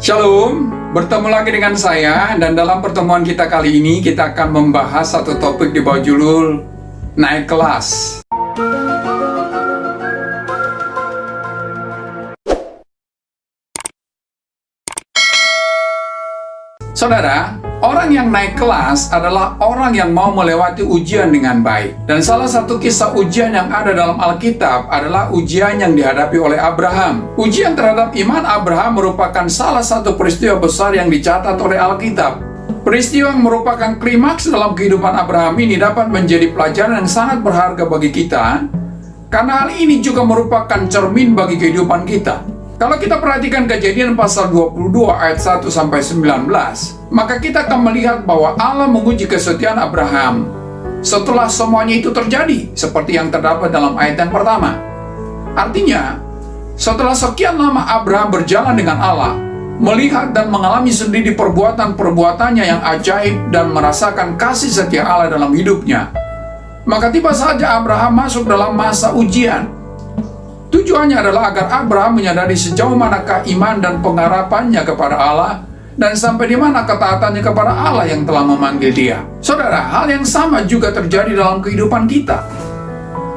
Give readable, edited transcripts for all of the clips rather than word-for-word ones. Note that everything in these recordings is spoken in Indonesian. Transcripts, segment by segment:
Shalom, bertemu lagi dengan saya dan dalam pertemuan kita kali ini kita akan membahas satu topik di bawah judul naik kelas. Saudara, orang yang naik kelas adalah orang yang mau melewati ujian dengan baik. Dan salah satu kisah ujian yang ada dalam Alkitab adalah ujian yang dihadapi oleh Abraham. Ujian terhadap iman Abraham merupakan salah satu peristiwa besar yang dicatat oleh Alkitab. Peristiwa yang merupakan klimaks dalam kehidupan Abraham ini dapat menjadi pelajaran yang sangat berharga bagi kita, karena hal ini juga merupakan cermin bagi kehidupan kita. Kalau kita perhatikan Kejadian pasal 22 ayat 1-19, maka kita akan melihat bahwa Allah menguji kesetiaan Abraham setelah semuanya itu terjadi, seperti yang terdapat dalam ayat yang pertama. Artinya, setelah sekian lama Abraham berjalan dengan Allah, melihat dan mengalami sendiri perbuatan-perbuatannya yang ajaib dan merasakan kasih setia Allah dalam hidupnya, maka tiba saja Abraham masuk dalam masa ujian. Tujuannya adalah agar Abraham menyadari sejauh manakah iman dan pengharapannya kepada Allah, dan sampai di mana ketaatannya kepada Allah yang telah memanggil dia. Saudara, hal yang sama juga terjadi dalam kehidupan kita.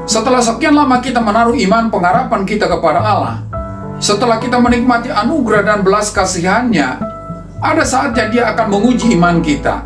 Setelah sekian lama kita menaruh iman pengharapan kita kepada Allah, setelah kita menikmati anugerah dan belas kasihan-Nya, ada saatnya Dia akan menguji iman kita.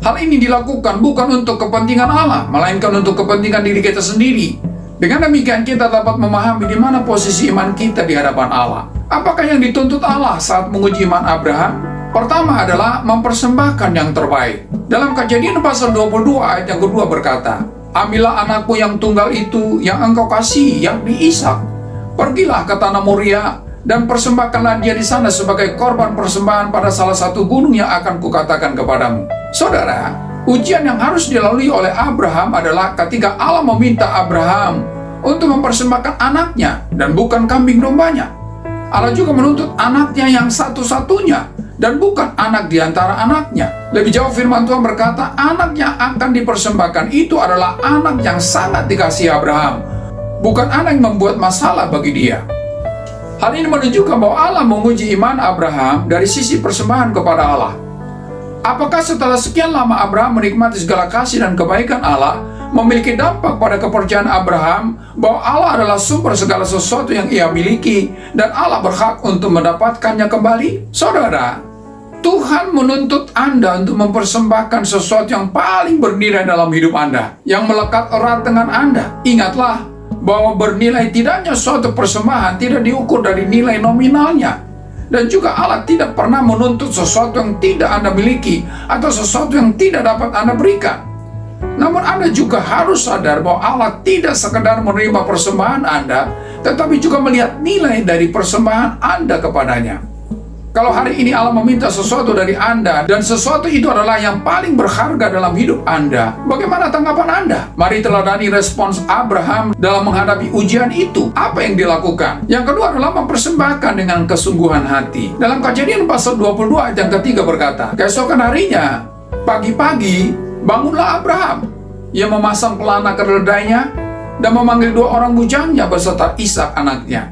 Hal ini dilakukan bukan untuk kepentingan Allah, melainkan untuk kepentingan diri kita sendiri. Dengan demikian kita dapat memahami di mana posisi iman kita di hadapan Allah. Apakah yang dituntut Allah saat menguji iman Abraham? Pertama adalah mempersembahkan yang terbaik. Dalam Kejadian pasal 22 ayat yang kedua berkata, "Ambillah anakku yang tunggal itu yang engkau kasihi, yakni Ishak. Pergilah ke tanah Moria dan persembahkanlah dia di sana sebagai korban persembahan pada salah satu gunung yang akan kukatakan kepadamu." Saudara, ujian yang harus dilalui oleh Abraham adalah ketika Allah meminta Abraham untuk mempersembahkan anaknya dan bukan kambing dombanya. Allah juga menuntut anaknya yang satu-satunya dan bukan anak di antara anaknya. Lebih jauh firman Tuhan berkata, anak yang akan dipersembahkan itu adalah anak yang sangat dikasihi Abraham, bukan anak yang membuat masalah bagi dia. Hal ini menunjukkan bahwa Allah menguji iman Abraham dari sisi persembahan kepada Allah. Apakah setelah sekian lama Abraham menikmati segala kasih dan kebaikan Allah, memiliki dampak pada kepercayaan Abraham bahwa Allah adalah sumber segala sesuatu yang ia miliki dan Allah berhak untuk mendapatkannya kembali? Saudara, Tuhan menuntut Anda untuk mempersembahkan sesuatu yang paling bernilai dalam hidup Anda, yang melekat erat dengan Anda. Ingatlah bahwa bernilai tidaknya suatu persembahan tidak diukur dari nilai nominalnya. Dan juga Allah tidak pernah menuntut sesuatu yang tidak Anda miliki atau sesuatu yang tidak dapat Anda berikan. Namun Anda juga harus sadar bahwa Allah tidak sekedar menerima persembahan Anda, tetapi juga melihat nilai dari persembahan Anda kepadanya. Kalau hari ini Allah meminta sesuatu dari Anda, dan sesuatu itu adalah yang paling berharga dalam hidup Anda, bagaimana tanggapan Anda? Mari teladani respons Abraham dalam menghadapi ujian itu. Apa yang dilakukan? Yang kedua adalah mempersembahkan dengan kesungguhan hati. Dalam Kejadian pasal 22 ayat yang ketiga berkata, keesokan harinya, pagi-pagi, bangunlah Abraham. Ia memasang pelana keledainya dan memanggil dua orang bujangnya beserta Ishak anaknya.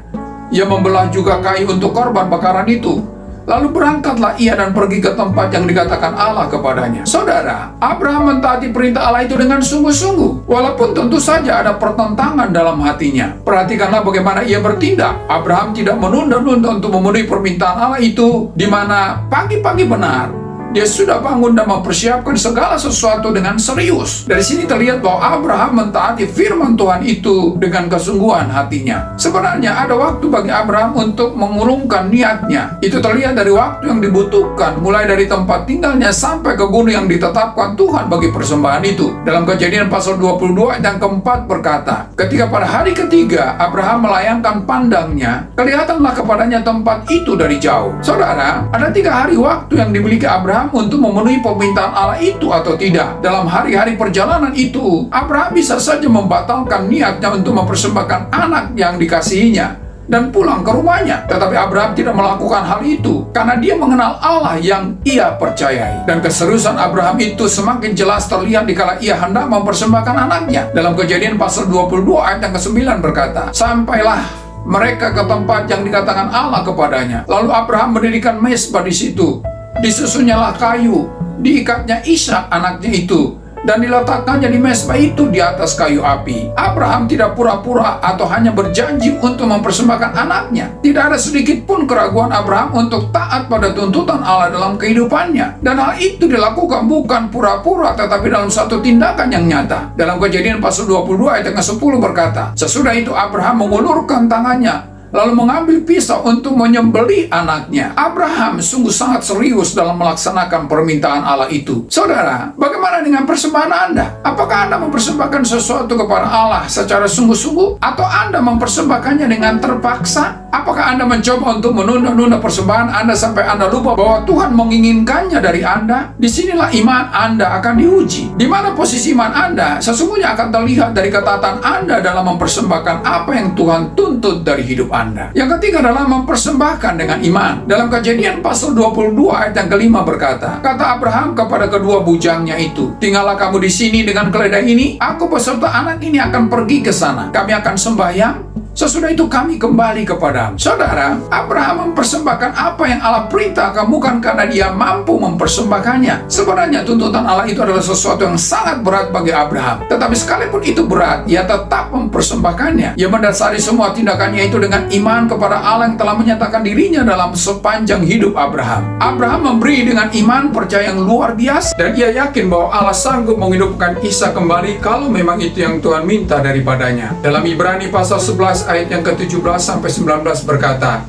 Ia membelah juga kayu untuk korban bakaran itu. Lalu berangkatlah ia dan pergi ke tempat yang dikatakan Allah kepadanya. Saudara, Abraham mentaati perintah Allah itu dengan sungguh-sungguh, walaupun tentu saja ada pertentangan dalam hatinya. Perhatikanlah bagaimana ia bertindak. Abraham tidak menunda-nunda untuk memenuhi permintaan Allah itu, di mana pagi-pagi benar dia sudah bangun dan mempersiapkan segala sesuatu dengan serius. Dari sini terlihat bahwa Abraham mentaati firman Tuhan itu dengan kesungguhan hatinya. Sebenarnya ada waktu bagi Abraham untuk mengurungkan niatnya. Itu terlihat dari waktu yang dibutuhkan, mulai dari tempat tinggalnya sampai ke gunung yang ditetapkan Tuhan bagi persembahan itu. Dalam Kejadian pasal 22 ayat yang keempat berkata, ketika pada hari ketiga Abraham melayangkan pandangnya, kelihatanlah kepadanya tempat itu dari jauh. Saudara, ada 3 hari waktu yang dimiliki Abraham untuk memenuhi permintaan Allah itu atau tidak. Dalam hari-hari perjalanan itu, Abraham bisa saja membatalkan niatnya untuk mempersembahkan anak yang dikasihinya dan pulang ke rumahnya. Tetapi Abraham tidak melakukan hal itu karena dia mengenal Allah yang ia percayai. Dan keseriusan Abraham itu semakin jelas terlihat dikala ia hendak mempersembahkan anaknya. Dalam Kejadian pasal 22 ayat yang ke-9 berkata, sampailah mereka ke tempat yang dikatakan Allah kepadanya. Lalu Abraham mendirikan mezbah di situ. Disusunyalah kayu, diikatnya Ishak anaknya itu, dan diletakkannya di mezbah itu di atas kayu api. Abraham tidak pura-pura atau hanya berjanji untuk mempersembahkan anaknya. Tidak ada sedikit pun keraguan Abraham untuk taat pada tuntutan Allah dalam kehidupannya. Dan hal itu dilakukan bukan pura-pura, tetapi dalam satu tindakan yang nyata. Dalam Kejadian pasal 22 ayat yang ke-10 berkata, sesudah itu Abraham mengulurkan tangannya, lalu mengambil pisau untuk menyembelih anaknya. Abraham sungguh sangat serius dalam melaksanakan permintaan Allah itu. Saudara, bagaimana dengan persembahan Anda? Apakah Anda mempersembahkan sesuatu kepada Allah secara sungguh-sungguh? Atau Anda mempersembahkannya dengan terpaksa? Apakah Anda mencoba untuk menunda-nunda persembahan Anda sampai Anda lupa bahwa Tuhan menginginkannya dari Anda? Disinilah iman Anda akan diuji. Di mana posisi iman Anda sesungguhnya akan terlihat dari ketaatan Anda dalam mempersembahkan apa yang Tuhan tuntut dari hidup Anda. Yang ketiga adalah mempersembahkan dengan iman. Dalam Kejadian pasal 22 ayat yang kelima berkata, kata Abraham kepada kedua bujangnya itu, tinggallah kamu di sini dengan keledai ini, aku beserta anak ini akan pergi ke sana. Kami akan sembahyang, sesudah itu kami kembali kepadamu. Saudara, Abraham mempersembahkan apa yang Allah perintahkan bukan karena dia mampu mempersembahkannya. Sebenarnya tuntutan Allah itu adalah sesuatu yang sangat berat bagi Abraham. Tetapi sekalipun itu berat, ia tetap mempersembahkannya. Ia mendasari semua tindakannya itu dengan iman kepada Allah yang telah menyatakan dirinya dalam sepanjang hidup Abraham. Abraham memberi dengan iman percaya yang luar biasa, dan ia yakin bahwa Allah sanggup menghidupkan Ishak kembali kalau memang itu yang Tuhan minta daripadanya. Dalam Ibrani pasal 11 ayat yang ke-17 sampai 19 berkata,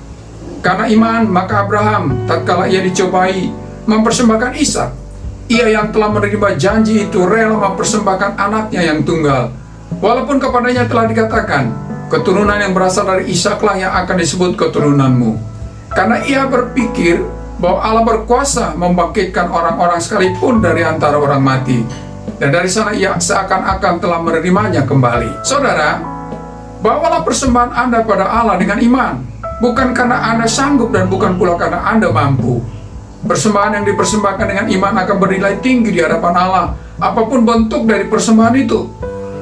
karena iman maka Abraham tatkala ia dicobai mempersembahkan Ishak, ia yang telah menerima janji itu rela mempersembahkan anaknya yang tunggal, walaupun kepadanya telah dikatakan, keturunan yang berasal dari Ishaklah yang akan disebut keturunanmu. Karena ia berpikir bahwa Allah berkuasa membangkitkan orang-orang sekalipun dari antara orang mati, dan dari sana ia seakan-akan telah menerimanya kembali. Saudara, bawalah persembahan Anda pada Allah dengan iman, bukan karena Anda sanggup dan bukan pula karena Anda mampu. Persembahan yang dipersembahkan dengan iman akan bernilai tinggi di hadapan Allah, apapun bentuk dari persembahan itu.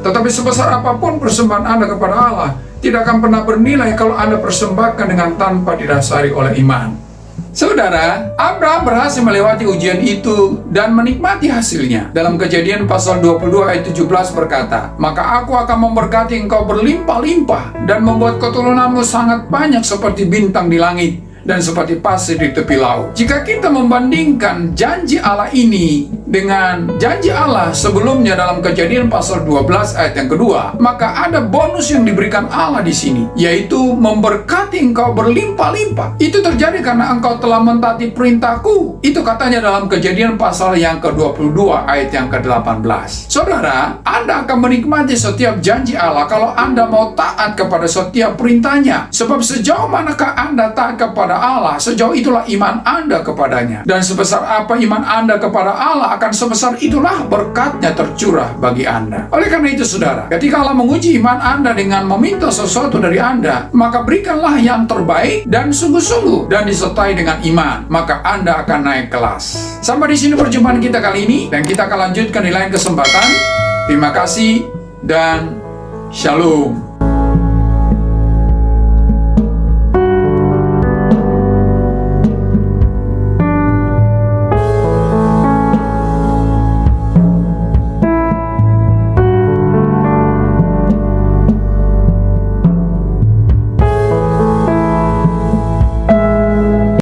Tetapi sebesar apapun persembahan Anda kepada Allah, tidak akan pernah bernilai kalau Anda persembahkan dengan tanpa didasari oleh iman. Saudara, Abraham berhasil melewati ujian itu dan menikmati hasilnya. Dalam Kejadian pasal 22 ayat 17 berkata, maka aku akan memberkati engkau berlimpah-limpah dan membuat keturunanmu sangat banyak seperti bintang di langit dan seperti pasir di tepi laut. Jika kita membandingkan janji Allah ini dengan janji Allah sebelumnya dalam Kejadian pasal 12 ayat yang kedua, maka ada bonus yang diberikan Allah di sini, yaitu memberkati engkau berlimpah-limpah. Itu terjadi karena engkau telah mentaati perintahku. Itu katanya dalam Kejadian pasal yang ke-22 ayat yang ke-18. Saudara, Anda akan menikmati setiap janji Allah kalau Anda mau taat kepada setiap perintahnya. Sebab sejauh manakah Anda taat kepada Allah, sejauh itulah iman Anda kepadanya. Dan sebesar apa iman Anda kepada Allah, akan sebesar itulah berkatnya tercurah bagi Anda. Oleh karena itu saudara, ketika Allah menguji iman Anda dengan meminta sesuatu dari Anda, maka berikanlah yang terbaik dan sungguh-sungguh dan disertai dengan iman, maka Anda akan naik kelas. Sampai di sini perjumpaan kita kali ini, dan kita akan lanjutkan di lain kesempatan. Terima kasih dan shalom.